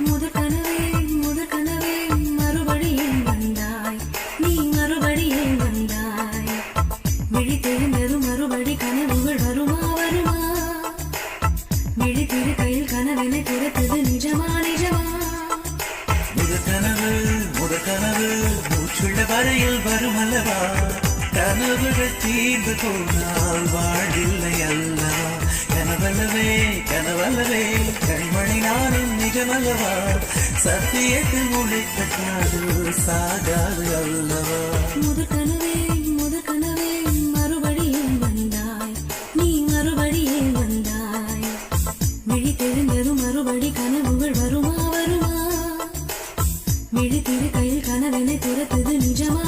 முதற் கனவே முதற் கனவே மறுபடியும் வந்தாய் நீ மறுபடியும் வந்தாய் விழித்தெழுந்ததும் மறுபடி கனவுகள் வருமா வருமா விழித்திரு கையில் கனவென துரத்தது நிஜமா நிஜமா முதற் கனவு மூச்சுள்ள வரையில் வருமல்லவா கனவுகள் தீர்ந்து போனால் வாழ்வில்லை அல்லவா கனவல்லவே கனவல்லவே கண்மணி நானும் நிஜமல்லவா சத்தியத்தில் உழைத்த காதல் சாகாது அல்லவா முதற் கனவே மறுபடியும் வந்தாய் நீ மறுபடியும் வந்தாய் விழித்தெழுந்ததும் மறுபடி கனவுகள் வருமா வருமா விழித்திரு கையில் கனவென துரத்தது நிஜமா